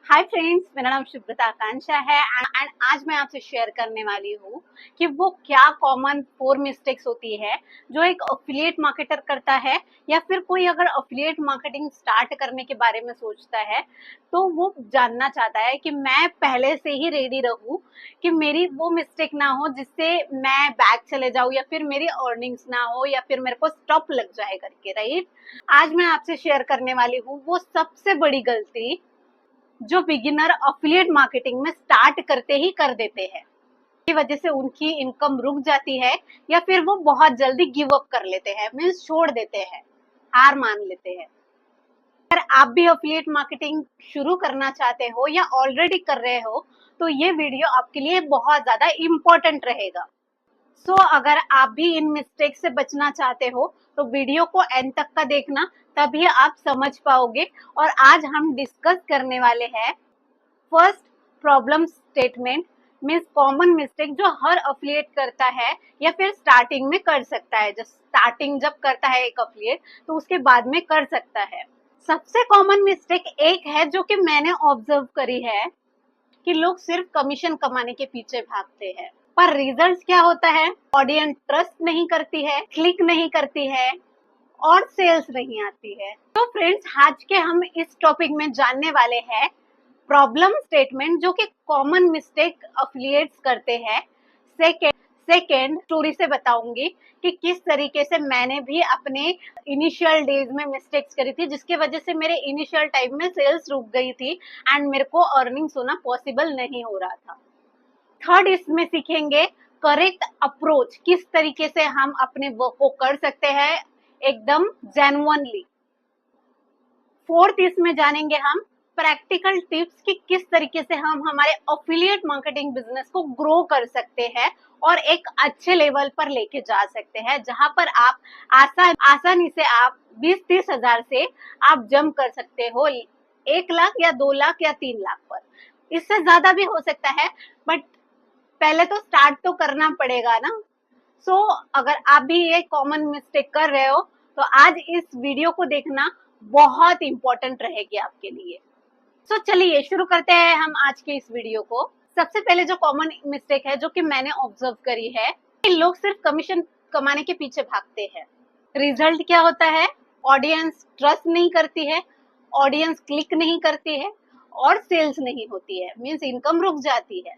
Hi friends, मेरा नाम सुब्रता आकांक्षा है एंड आज मैं आपसे शेयर करने वाली हूँ कि वो क्या कॉमन 4 मिस्टेक्स होती है जो एक अफिलिएट मार्केटर करता है या फिर कोई अगर अफिलिएट मार्केटिंग स्टार्ट करने के बारे में सोचता है तो वो जानना चाहता है कि मैं पहले से ही रेडी रहूँ कि मेरी वो मिस्टेक ना हो जिससे मैं बैक चले जाऊँ या फिर मेरी अर्निंग्स ना हो या फिर मेरे को स्टॉप लग जाए करके। राइट, आज मैं आपसे शेयर करने वाली हूँ वो सबसे बड़ी गलती जो बिगिनर अफिलिएट मार्केटिंग में स्टार्ट करते ही कर देते हैं, की वजह से उनकी इनकम रुक जाती है या फिर वो बहुत जल्दी गिव अप कर लेते हैं, मीन्स छोड़ देते हैं, हार मान लेते हैं। अगर आप भी अफिलिएट मार्केटिंग शुरू करना चाहते हो या ऑलरेडी कर रहे हो तो ये वीडियो आपके लिए बहुत ज्यादा इम्पोर्टेंट रहेगा। अगर आप भी इन मिस्टेक से बचना चाहते हो तो वीडियो को एंड तक का देखना, तभी आप समझ पाओगे। और आज हम डिस्कस करने वाले हैं first problem statement, means common mistake जो हर अफिलिएट करता है या फिर स्टार्टिंग में कर सकता है। जब स्टार्टिंग जब करता है एक अफिलिएट तो उसके बाद में कर सकता है। सबसे कॉमन मिस्टेक एक है जो कि मैंने ऑब्जर्व करी है कि लोग सिर्फ कमीशन कमाने के पीछे भागते हैं, पर रिजल्ट क्या होता है? ऑडियंस ट्रस्ट नहीं करती है, क्लिक नहीं करती है और सेल्स नहीं आती है। तो फ्रेंड्स, आज के हम इस टॉपिक में जानने वाले हैं प्रॉब्लम स्टेटमेंट जो कि कॉमन मिस्टेक अफिलिएट्स करते हैं। सेकेंड स्टोरी से बताऊंगी कि किस तरीके से मैंने भी अपने इनिशियल डेज में मिस्टेक्स करी थी जिसकी वजह से मेरे इनिशियल टाइम में सेल्स रुक गई थी एंड मेरे को अर्निंग्स होना पॉसिबल नहीं हो रहा था। थर्ड, इसमें सीखेंगे करेक्ट अप्रोच, किस तरीके से हम अपने वर्क को कर सकते हैं एकदम जेन्युइनली। फोर्थ, इसमें जानेंगे हम प्रैक्टिकल टिप्स कि किस तरीके से हम हमारे अफिलिएट मार्केटिंग बिजनेस को ग्रो कर सकते हैं और एक अच्छे लेवल पर लेके जा सकते हैं जहां पर आप आसानी से आप 20-30 हजार से आप जंप कर सकते हो 1 लाख या 2 लाख या 3 लाख पर। इससे ज्यादा भी हो सकता है, बट पहले तो स्टार्ट तो करना पड़ेगा ना। अगर आप भी ये कॉमन मिस्टेक कर रहे हो तो आज इस वीडियो को देखना बहुत इंपॉर्टेंट रहेगी आपके लिए। चलिए शुरू करते हैं हम आज के इस वीडियो को। सबसे पहले जो कॉमन मिस्टेक है जो कि मैंने ऑब्जर्व करी है कि लोग सिर्फ कमीशन कमाने के पीछे भागते हैं। रिजल्ट क्या होता है? ऑडियंस ट्रस्ट नहीं करती है, ऑडियंस क्लिक नहीं करती है और सेल्स नहीं होती है, मीन्स इनकम रुक जाती है।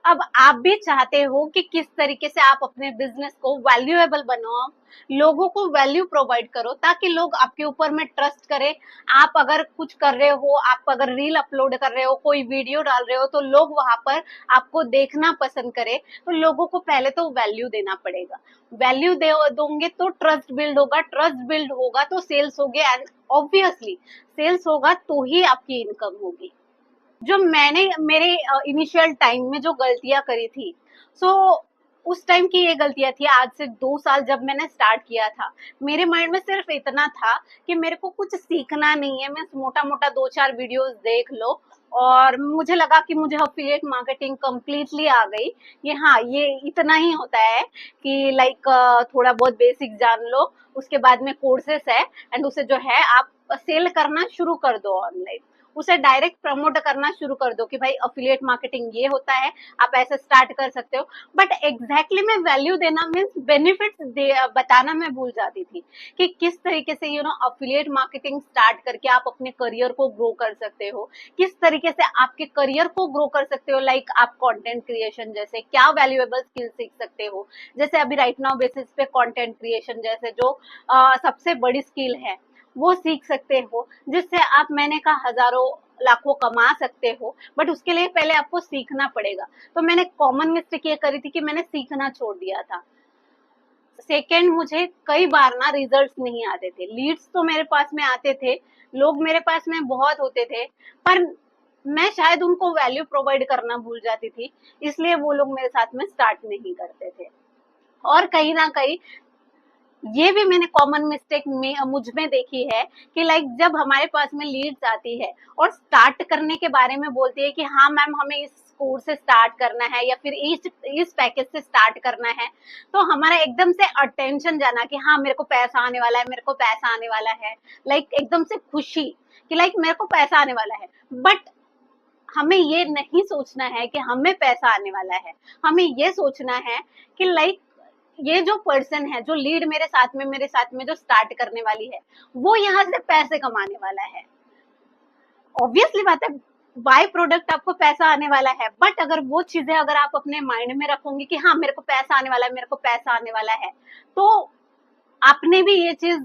अब आप भी चाहते हो कि किस तरीके से आप अपने बिजनेस को वैल्यूएबल बनाओ, लोगों को वैल्यू प्रोवाइड करो ताकि लोग आपके ऊपर में ट्रस्ट करें। आप अगर कुछ कर रहे हो, आप अगर रील अपलोड कर रहे हो, कोई वीडियो डाल रहे हो तो लोग वहां पर आपको देखना पसंद करें, तो लोगों को पहले तो वैल्यू देना पड़ेगा। वैल्यू दोगे तो ट्रस्ट बिल्ड होगा, ट्रस्ट बिल्ड होगा तो सेल्स होगे एंड ऑब्वियसली सेल्स होगा तो ही आपकी इनकम होगी। जो मैंने मेरे इनिशियल टाइम में जो गलतियां करी थी, उस टाइम की ये गलतियां थी। आज से 2 साल जब मैंने स्टार्ट किया था, मेरे माइंड में सिर्फ इतना था कि मेरे को कुछ सीखना नहीं है, मैं मोटा मोटा 2-4 वीडियोस देख लो और मुझे लगा कि मुझे अफिलिएट मार्केटिंग कंप्लीटली आ गई। ये हाँ, ये इतना ही होता है कि लाइक थोड़ा बहुत बेसिक जान लो, उसके बाद में कोर्सेस है एंड उसे जो है आप सेल करना शुरू कर दो ऑनलाइन, उसे डायरेक्ट प्रमोट करना शुरू कर दो कि भाई अफिलिएट मार्केटिंग ये होता है, आप ऐसे स्टार्ट कर सकते हो। बट एग्जैक्टली मैं वैल्यू देना मीन्स बेनिफिट्स बताना मैं भूल जाती थी कि किस तरीके से अफिलिएट मार्केटिंग स्टार्ट करके आप अपने करियर को ग्रो कर सकते हो, किस तरीके से आपके करियर को ग्रो कर सकते हो। लाइक आप कंटेंट क्रिएशन जैसे क्या वैल्यूएबल स्किल सीख सकते हो, जैसे अभी राइट नाउ बेसिस पे कंटेंट क्रिएशन जैसे जो सबसे बड़ी स्किल है वो सीख सकते हो, जिससे आप मैंने कहा हजारों लाखों कमा सकते हो। बट उसके लिए पहले आपको सीखना पड़ेगा। तो मैंने कॉमन मिस्टेक ये करी थी कि मैंने सीखना छोड़ दिया था। सेकेंड, मुझे कई बार ना रिजल्ट्स नहीं आते थे, लीड्स तो मेरे पास में आते थे, लोग मेरे पास में बहुत होते थे, पर मैं शायद उनको वैल्यू प्रोवाइड करना भूल जाती थी, इसलिए वो लोग मेरे साथ में स्टार्ट नहीं करते थे। और कहीं ना कहीं ये भी मैंने कॉमन मिस्टेक में मुझ में देखी है कि लाइक जब हमारे पास में लीड्स आती है और स्टार्ट करने के बारे में बोलती है कि हाँ मैम हमें इस कोर्स से स्टार्ट करना है या फिर इस पैकेज से स्टार्ट करना है, तो हमारा एकदम से अटेंशन जाना कि हाँ मेरे को पैसा आने वाला है, मेरे को पैसा आने वाला है, लाइक एकदम से खुशी कि लाइक मेरे को पैसा आने वाला है। बट हमें ये नहीं सोचना है कि हमें पैसा आने वाला है, हमें ये सोचना है कि लाइक ये जो पर्सन है, जो लीड मेरे साथ में जो स्टार्ट करने वाली है, वो यहाँ से पैसे कमाने वाला है। ऑब्वियसली बात है, बाय प्रोडक्ट आपको पैसा आने वाला है, बट अगर वो चीजें अगर आप अपने माइंड में रखोगे कि हाँ मेरे को पैसा आने वाला है, मेरे को पैसा आने वाला है, तो आपने भी ये चीज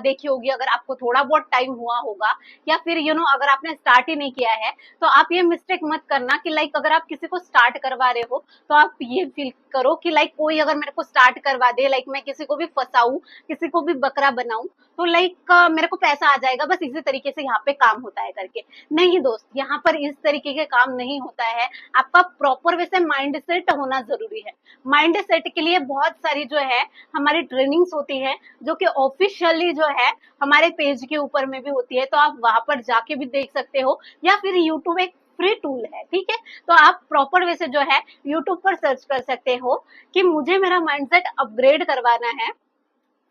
देखी होगी, अगर आपको थोड़ा बहुत टाइम हुआ होगा या फिर अगर आपने स्टार्ट ही नहीं किया है, तो आप ये मिस्टेक मत करना कि लाइक अगर आप किसी को स्टार्ट करवा रहे हो तो आप ये फील करो कि लाइक कोई अगर मेरे को स्टार्ट करवा दे, लाइक मैं किसी को भी फंसाऊं, किसी को भी बकरा बनाऊं, तो लाइक मेरे को पैसा आ जाएगा, बस इसी तरीके से यहाँ पे काम होता है करके। नहीं दोस्त, यहाँ पर इस तरीके के काम नहीं होता है। आपका प्रॉपर वैसे माइंड सेट होना जरूरी है। माइंड सेट के लिए बहुत सारी जो है हमारी ट्रेनिंग्स होती है, जो कि ऑफिशियली जो है हमारे पेज के ऊपर में भी होती है, तो आप वहां पर जाके भी देख सकते हो, या फिर यूट्यूब एक फ्री टूल है, ठीक है। तो आप प्रॉपर वे से जो है यूट्यूब पर सर्च कर सकते हो कि मुझे मेरा माइंडसेट अपग्रेड करवाना है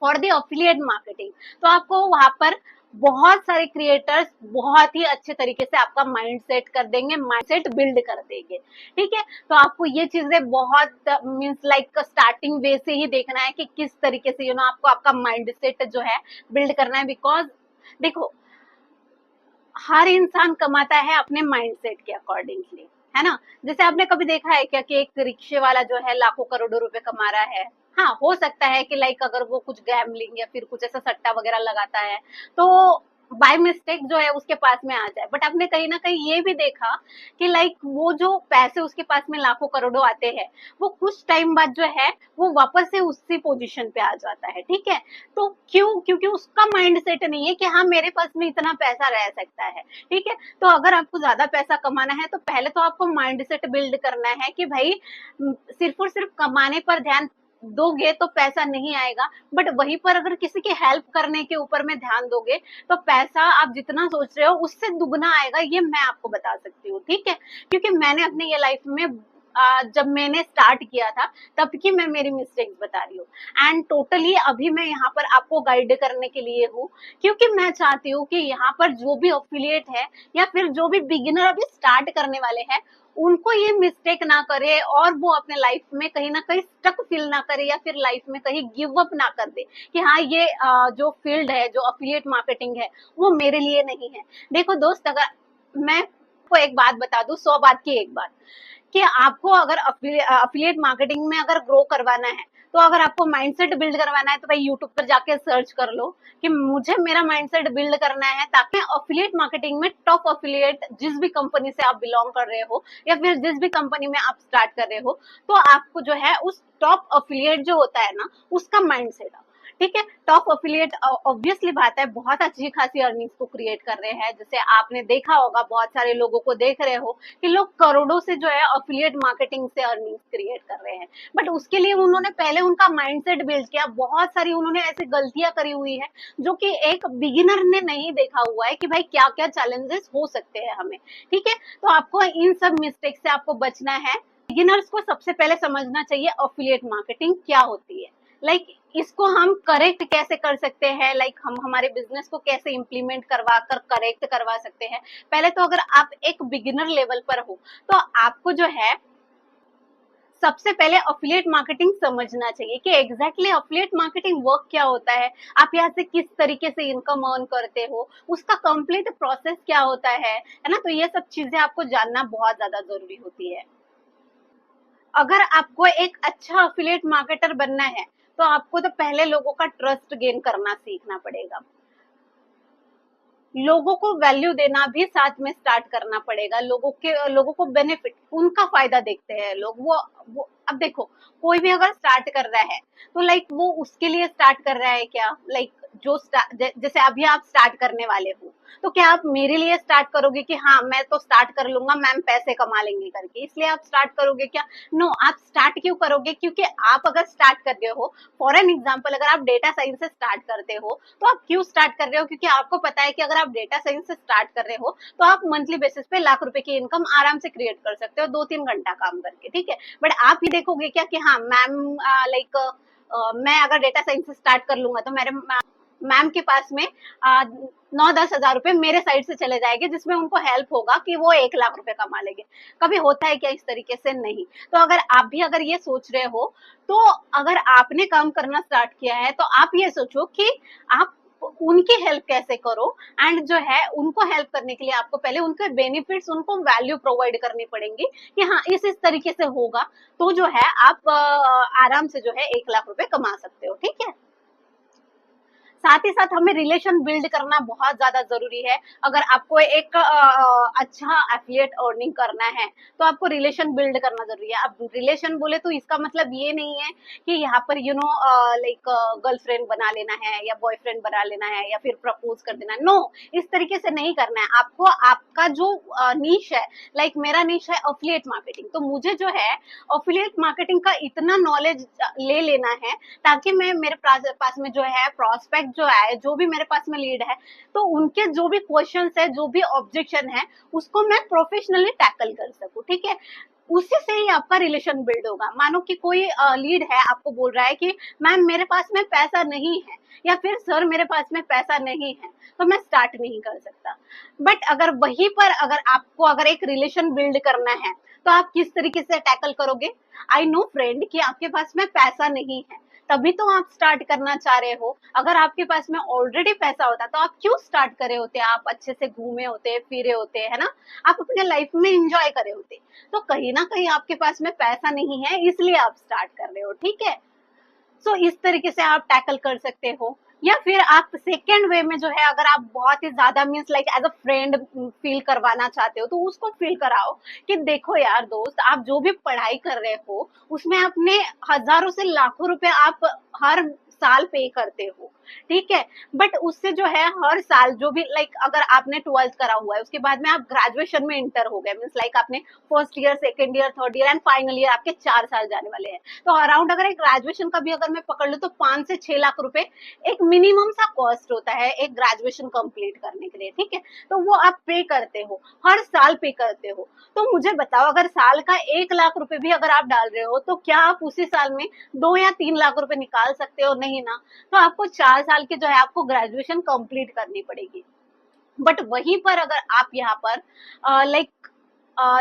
फॉर द एफिलिएट मार्केटिंग। तो आपको वहां पर बहुत सारे क्रिएटर्स बहुत ही अच्छे तरीके से आपका माइंड सेट कर देंगे, माइंडसेट बिल्ड कर देंगे, ठीक है। तो आपको ये चीजें बहुत मीन्स लाइक स्टार्टिंग वे से ही देखना है कि किस तरीके से आपको आपका माइंड सेट जो है बिल्ड करना है। बिकॉज देखो, हर इंसान कमाता है अपने माइंडसेट के अकॉर्डिंगली, है ना। जैसे आपने कभी देखा है क्या कि एक रिक्शे वाला जो है लाखों करोड़ों रुपए कमा रहा है। हाँ, हो सकता है कि लाइक अगर वो कुछ गैम्बलिंग या फिर कुछ ऐसा सट्टा वगैरह लगाता है तो बाय मिस्टेक जो है उसके पास में आ जाए, बट आपने कहीं ना कहीं ये भी देखा कि लाइक वो जो पैसे उसके पास में लाखों करोड़ों आते हैं, वो कुछ टाइम बाद जो है वो वापस से उसी पोजीशन पे आ जाता है, ठीक है। तो क्यों? क्योंकि उसका माइंड सेट नहीं है कि हाँ मेरे पास में इतना पैसा रह सकता है, ठीक है। तो अगर आपको ज्यादा पैसा कमाना है तो पहले तो आपको माइंड सेट बिल्ड करना है कि भाई सिर्फ और सिर्फ कमाने पर ध्यान दोगे तो पैसा नहीं आएगा, बट वहीं पर अगर किसी की हेल्प करने के ऊपर में ध्यान दोगे तो पैसा आप जितना सोच रहे हो उससे दुगना आएगा, ये मैं आपको बता सकती हूँ, ठीक है। क्योंकि मैंने अपने ये लाइफ में जब मैंने स्टार्ट किया था तब की मैं मेरी मिस्टेक्स बता रही हूँ, एंड टोटली अभी मैं यहाँ पर आपको गाइड करने के लिए हूँ, क्योंकि मैं चाहती हूँ कि यहाँ पर जो भी एफिलिएट है या फिर जो भी बिगिनर अभी स्टार्ट करने वाले हैं, उनको ये मिस्टेक ना करे और वो अपने लाइफ में कहीं ना कहीं स्टक फील ना करे या फिर लाइफ में कहीं गिव अप ना कर दे कि हाँ ये जो फील्ड है, जो एफिलिएट मार्केटिंग है, वो मेरे लिए नहीं है। देखो दोस्त, अगर मैं को एक बात बता दूं, 100 बात की एक बात, कि आपको अगर अफिलिएट मार्केटिंग में अगर ग्रो करवाना है, तो अगर आपको माइंडसेट बिल्ड करवाना है तो भाई यूट्यूब पर जाके सर्च कर लो कि मुझे मेरा माइंडसेट बिल्ड करना है, ताकि अफिलिएट मार्केटिंग में टॉप अफिलिएट जिस भी कंपनी से आप बिलोंग कर रहे हो या फिर जिस भी कंपनी में आप स्टार्ट कर रहे हो, तो आपको जो है उस टॉप अफिलिएट जो होता है ना उसका माइंडसेट, ठीक है। टॉप अफिलिएट ऑब्वियसली बात है बहुत अच्छी खासी अर्निंग्स को क्रिएट कर रहे हैं। जैसे आपने देखा होगा, बहुत सारे लोगों को देख रहे हो कि लोग करोड़ों से जो है अफिलिएट मार्केटिंग से अर्निंग्स क्रिएट कर रहे हैं, बट उसके लिए उन्होंने पहले उनका माइंडसेट बिल्ड किया। बहुत सारी उन्होंने ऐसी गलतियां करी हुई है जो कि एक बिगिनर ने नहीं देखा हुआ है कि भाई क्या क्या चैलेंजेस हो सकते हैं हमें, ठीक है। तो आपको इन सब मिस्टेक से आपको बचना है। बिगिनर्स को सबसे पहले समझना चाहिए अफिलिएट मार्केटिंग क्या होती है, लाइक इसको हम करेक्ट कैसे कर सकते हैं, लाइक हम हमारे बिजनेस को कैसे इम्प्लीमेंट करवा कर करेक्ट करवा सकते हैं। पहले तो अगर आप एक बिगिनर लेवल पर हो तो आपको जो है सबसे पहले अफिलिएट मार्केटिंग समझना चाहिए कि एग्जैक्टली अफिलिएट मार्केटिंग वर्क क्या होता है, आप यहाँ से किस तरीके से इनकम अर्न करते हो, उसका कंप्लीट प्रोसेस क्या होता है ना। तो ये सब चीजें आपको जानना बहुत ज्यादा जरूरी होती है। अगर आपको एक अच्छा अफिलिएट मार्केटर बनना है तो आपको तो पहले लोगों का ट्रस्ट गेन करना सीखना पड़ेगा, लोगों को वैल्यू देना भी साथ में स्टार्ट करना पड़ेगा। लोगों को बेनिफिट, उनका फायदा देखते हैं लोग। वो अब देखो, कोई भी अगर स्टार्ट कर रहा है तो लाइक वो उसके लिए स्टार्ट कर रहा है क्या, लाइक जैसे अभी आप स्टार्ट करने वाले हो तो क्या आप मेरे लिए स्टार्ट करोगे कि हाँ मैं तो स्टार्ट कर लूंगा, मैम पैसे कमा लेंगे करके, इसलिए आप स्टार्ट करोगे क्या? नो, आप स्टार्ट क्यों करोगे? क्योंकि आप अगर स्टार्ट कर रहे हो, फॉर एन एग्जाम्पल अगर आप डेटा साइंस से स्टार्ट करते हो तो आप क्यों स्टार्ट कर रहे हो? क्योंकि आपको पता है कि अगर आप डेटा साइंस से स्टार्ट कर रहे हो तो आप मंथली बेसिस पे लाख रुपए की इनकम आराम से क्रिएट कर सकते हो 2-3 घंटा काम करके, ठीक है। बट आप ही देखोगे क्या कि हाँ मैम लाइक मैं अगर डेटा साइंस से स्टार्ट कर लूंगा तो मेरे मैम के पास में 9-10 हज़ार रुपए मेरे साइड से चले जाएंगे, जिसमें उनको हेल्प होगा कि वो 1 लाख रुपए कमा लेंगे। कभी होता है क्या इस तरीके से? नहीं। तो अगर आप भी अगर ये सोच रहे हो, तो अगर आपने काम करना स्टार्ट किया है तो आप ये सोचो कि आप उनकी हेल्प कैसे करो, एंड जो है उनको हेल्प करने के लिए आपको पहले उनके बेनिफिट्स, उनको वैल्यू प्रोवाइड करनी पड़ेंगी कि हाँ इस तरीके से होगा तो जो है आप आराम से जो है 1 लाख रुपए कमा सकते हो। ठीक है। साथ ही साथ हमें रिलेशन बिल्ड करना बहुत ज्यादा जरूरी है। अगर आपको एक अच्छा एफिलिएट अर्निंग करना है तो आपको रिलेशन बिल्ड करना जरूरी है। अब रिलेशन बोले तो इसका मतलब ये नहीं है कि यहाँ पर लाइक गर्लफ्रेंड बना लेना है या बॉयफ्रेंड बना लेना है या फिर प्रपोज कर देना है। नो, इस तरीके से नहीं करना है आपको। आपका जो नीश है, लाइक मेरा नीश है अफिलिएट मार्केटिंग, तो मुझे जो है अफिलिएट मार्केटिंग का इतना नॉलेज ले लेना है ताकि मैं मेरे पास में जो है प्रोस्पेक्ट जो है, जो भी मेरे पास में लीड है, तो उनके जो भी क्वेश्चंस है, जो भी ऑब्जेक्शन है, उसको मैं प्रोफेशनली टैकल कर सकूं। ठीक है। उसी से ही आपका रिलेशन बिल्ड होगा। मानो कि कोई लीड है, आपको बोल रहा है कि मैम मेरे पास में पैसा नहीं है, या फिर सर मेरे पास में पैसा नहीं है, तो मैं स्टार्ट नहीं कर सकता। बट अगर वहीं पर अगर आपको अगर एक रिलेशन बिल्ड करना है तो आप किस तरीके से टैकल करोगे? आई नो फ्रेंड कि आपके पास में पैसा नहीं है, तभी तो आप स्टार्ट करना चाह रहे हो। अगर आपके पास में ऑलरेडी पैसा होता तो आप क्यों स्टार्ट करे होते? आप अच्छे से घूमे होते, फिरे होते, है ना? आप अपने लाइफ में एंजॉय करे होते। तो कहीं ना कहीं आपके पास में पैसा नहीं है, इसलिए आप स्टार्ट कर रहे हो। ठीक है। सो इस तरीके से आप टैकल कर सकते हो। या फिर आप सेकेंड वे में जो है, अगर आप बहुत ही ज्यादा means like as a friend feel करवाना चाहते हो, तो उसको फील कराओ कि देखो यार दोस्त, आप जो भी पढ़ाई कर रहे हो उसमें अपने हजारों से लाखों रुपए आप हर साल पे करते हो। ठीक है। बट उससे जो है हर साल जो भी लाइक अगर आपने 12th करा हुआ है, उसके बाद में आप ग्रेजुएशन में इंटर हो गए, मीन्स लाइक आपने first year, second year, third year and final year, आपके 4 साल जाने वाले हैं। तो अराउंड अगर एक ग्रेजुएशन का भी अगर मैं पकड़ लूं तो 5 से 6 लाख रुपए एक मिनिमम सा कॉस्ट होता है एक ग्रेजुएशन कंप्लीट करने के लिए। ठीक है। तो वो आप पे करते हो, हर साल पे करते हो। तो मुझे बताओ, अगर साल का 1 लाख रुपए भी अगर आप डाल रहे हो, तो क्या आप उसी साल में 2 या 3 लाख रुपए निकाल सकते हो? नहीं ना। तो आपको 4 साल के जो है आपको ग्रेजुएशन कंप्लीट करनी पड़ेगी। बट वहीं पर अगर आप यहाँ पर लाइक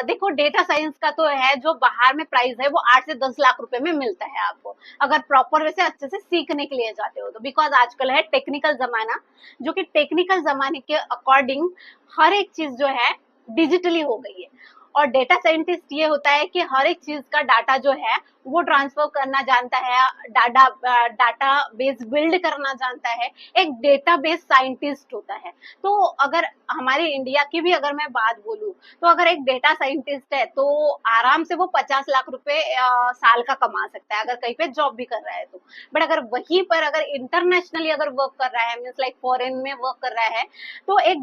देखो, डेटा साइंस का तो है जो बाहर में प्राइस है वो 8 से 10 लाख रुपए में मिलता है आपको, अगर प्रॉपर वैसे अच्छे से सीखने के लिए जाते हो तो। बिकॉज आजकल है टेक्निकल जमाना, जो कि टेक्निकल जमाने के अकॉर्डिंग हर एक चीज जो है डिजिटली हो गई है। और डेटा साइंटिस्ट ये होता है कि हर एक चीज का डाटा जो है वो ट्रांसफर करना जानता है, डाटा बेस बिल्ड करना जानता है, एक डेटाबेस साइंटिस्ट होता है। तो अगर हमारे इंडिया की भी अगर मैं बात बोलूं, तो अगर एक डेटा साइंटिस्ट है तो आराम से वो 50 लाख रुपए साल का कमा सकता है, अगर कहीं पे जॉब भी कर रहा है तो। बट अगर वहीं पर अगर इंटरनेशनली अगर वर्क कर रहा है, मीन्स लाइक फॉरेन में वर्क कर रहा है, तो एक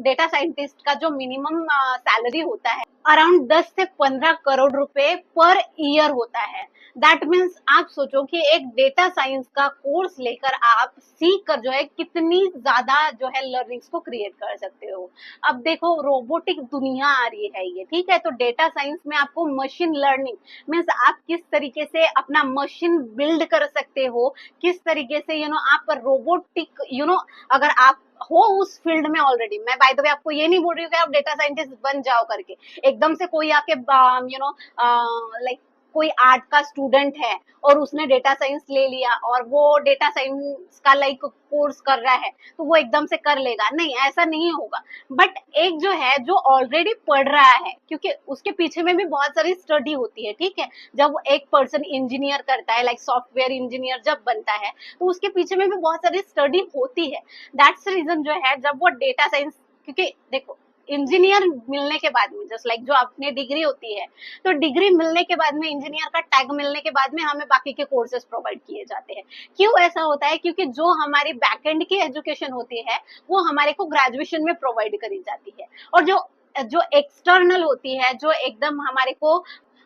डेटा साइंटिस्ट का जो मिनिमम सैलरी होता है अराउंड 10 से 15 करोड़ रुपए पर ईयर होता है। दैट मीन्स आप सोचो कि एक डेटा साइंस का कोर्स लेकर आप सीख कर जो है कितनी ज्यादा जो है लर्निंग्स को क्रिएट कर सकते हो। अब देखो, रोबोटिक दुनिया आ रही है ये। ठीक है। तो डेटा साइंस में आपको मशीन लर्निंग मीन्स आप किस तरीके से अपना मशीन बिल्ड कर सकते हो, किस तरीके से आप रोबोटिक अगर आप हो उस फील्ड में ऑलरेडी। मैं बाय द वे आपको ये नहीं बोल रही हूँ कि आप डेटा साइंटिस्ट बन जाओ करके। एकदम से कोई आके लाइक कोई आर्ट का स्टूडेंट है और उसने डेटा साइंस ले लिया और वो डेटा साइंस का लाइक कोर्स कर रहा है, तो वो एकदम से कर लेगा? नहीं, ऐसा नहीं होगा। बट एक जो है जो ऑलरेडी पढ़ रहा है, क्योंकि उसके पीछे में भी बहुत सारी स्टडी होती है। ठीक है। जब एक पर्सन इंजीनियर करता है, लाइक सॉफ्टवेयर इंजीनियर जब बनता है, तो उसके पीछे में भी बहुत सारी स्टडी होती है। दैट्स रीजन जो है जब वो डेटा साइंस, क्योंकि देखो इंजीनियर मिलने के बाद में जस्ट लाइक जो अपनी डिग्री होती है, तो डिग्री मिलने के बाद में, इंजीनियर का टैग मिलने के बाद में हमें बाकी के कोर्सेज प्रोवाइड किए जाते हैं। क्यों ऐसा होता है? क्योंकि जो हमारी बैकएंड की एजुकेशन होती है वो हमारे को ग्रेजुएशन में प्रोवाइड करी जाती है, और जो जो एक्सटर्नल होती है, जो एकदम हमारे को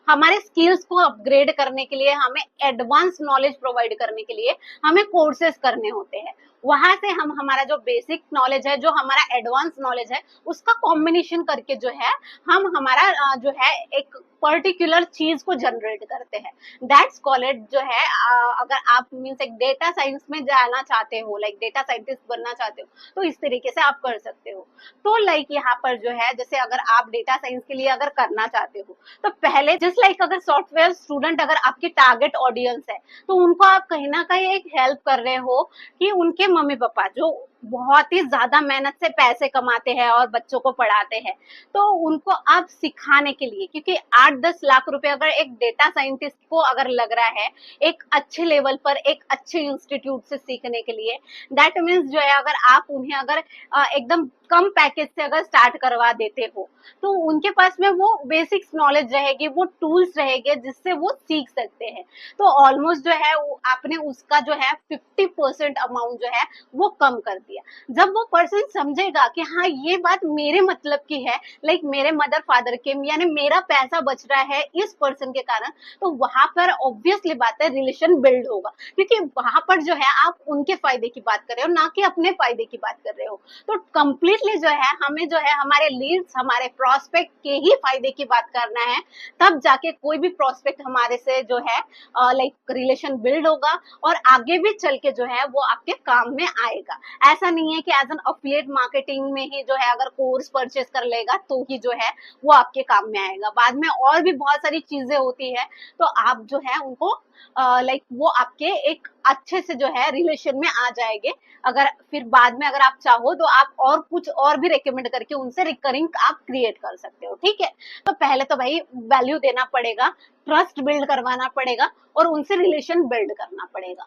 हमारे स्किल्स को अपग्रेड करने के लिए, हमें एडवांस नॉलेज प्रोवाइड करने के लिए हमें कोर्सेज करने होते हैं, वहां से हम हमारा जो बेसिक नॉलेज है, जो हमारा एडवांस नॉलेज है, उसका कॉम्बिनेशन करके जो है हम हमारा जो है एक पर्टिकुलर चीज को जनरेट करते हैं। दैट्स कॉल्ड इट जो है अगर आप मीन्स एक डेटा साइंस में जाना चाहते हो, लाइक डेटा साइंटिस्ट बनना चाहते हो, तो इस तरीके से आप कर सकते हो। तो लाइक यहाँ पर जो है जैसे अगर आप डेटा साइंस के लिए अगर करना चाहते हो, तो पहले जस्ट लाइक अगर सॉफ्टवेयर स्टूडेंट अगर आपकी टारगेट ऑडियंस है, तो उनको आप कहीं ना कहीं एक हेल्प कर रहे हो कि उनके मम्मी पापा जो बहुत ही ज्यादा मेहनत से पैसे कमाते हैं और बच्चों को पढ़ाते हैं, तो उनको आप सिखाने के लिए, क्योंकि 8-10 लाख रुपए अगर एक डेटा साइंटिस्ट को अगर लग रहा है एक अच्छे लेवल पर एक अच्छे इंस्टीट्यूट से सीखने के लिए, दैट मीन्स जो है अगर आप उन्हें अगर एकदम कम पैकेज से अगर स्टार्ट करवा देते हो, तो उनके पास में वो बेसिक्स नॉलेज रहेगी, वो टूल्स रहेंगे जिससे वो सीख सकते हैं। तो ऑलमोस्ट जो है आपने उसका जो है 50% अमाउंट जो है वो कम कर दिया। जब वो पर्सन समझेगा कि हाँ ये बात मेरे मतलब की है, लाइक मेरे मदर फादर के यानी मेरा पैसा बच रहा है इस पर्सन के कारण, तो वहां पर ऑब्वियसली बात है रिलेशन बिल्ड होगा, क्योंकि वहां पर जो है आप उनके फायदे की बात कर रहे हो, ना कि अपने फायदे की बात कर रहे हो। तो कंप्लीटली जो है हमें जो है हमारे लीड्स, हमारे प्रोस्पेक्ट के ही फायदे की बात करना है, तब जाके कोई भी प्रोस्पेक्ट हमारे से जो है लाइक रिलेशन बिल्ड होगा और आगे भी चल के जो है वो आपके काम में आएगा। ऐसा नहीं है कि एज एन अफिलिएट मार्केटिंग में ही जो है अगर कोर्स परचेज कर लेगा तो ही जो है वो आपके काम में आएगा। बाद में और भी बहुत सारी चीजें होती है, तो आप जो है उनको लाइक वो आपके एक अच्छे से जो है रिलेशन में आ जाएंगे। अगर फिर बाद में अगर आप चाहो तो आप और कुछ और भी रिकमेंड करके उनसे रिकरिंग आप क्रिएट कर सकते हो, ठीक है। तो पहले तो भाई वैल्यू देना पड़ेगा, ट्रस्ट बिल्ड करवाना पड़ेगा और उनसे रिलेशन बिल्ड करना पड़ेगा।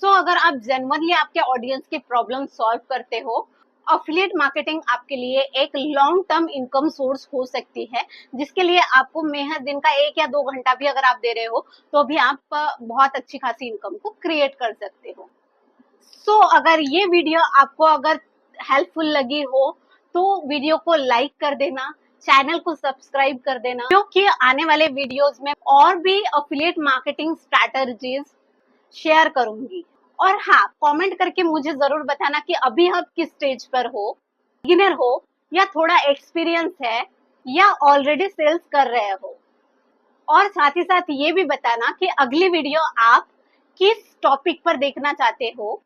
सो अगर आप जेन्युइनली आपके ऑडियंस की प्रॉब्लम सॉल्व करते हो, अफिलिएट मार्केटिंग आपके लिए एक लॉन्ग टर्म इनकम सोर्स हो सकती है, जिसके लिए आपको महज दिन का 1 या 2 घंटा भी अगर आप दे रहे हो तो भी आप बहुत अच्छी खासी इनकम को क्रिएट कर सकते हो। सो अगर ये वीडियो आपको अगर हेल्पफुल लगी हो तो वीडियो को लाइक कर देना, चैनल को सब्सक्राइब कर देना, क्योंकि आने वाले वीडियोस में और भी अफिलिएट मार्केटिंग स्ट्रैटेजीज शेयर करूंगी। और हाँ, कमेंट करके मुझे जरूर बताना कि अभी आप किस स्टेज पर हो, बिगिनर हो या थोड़ा एक्सपीरियंस है या ऑलरेडी सेल्स कर रहे हो। और साथ ही साथ ये भी बताना कि अगली वीडियो आप किस टॉपिक पर देखना चाहते हो,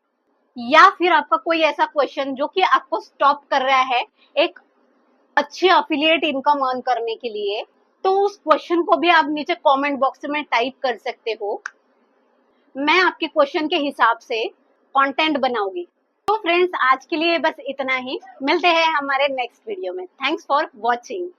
या फिर आपका कोई ऐसा क्वेश्चन जो कि आपको स्टॉप कर रहा है एक अच्छी अफिलिएट इनकम अर्न करने के लिए, तो उस क्वेश्चन को भी आप नीचे कमेंट बॉक्स में टाइप कर सकते हो। मैं आपके क्वेश्चन के हिसाब से कंटेंट बनाऊंगी। तो फ्रेंड्स, आज के लिए बस इतना ही, मिलते हैं हमारे नेक्स्ट वीडियो में। Thanks for watching.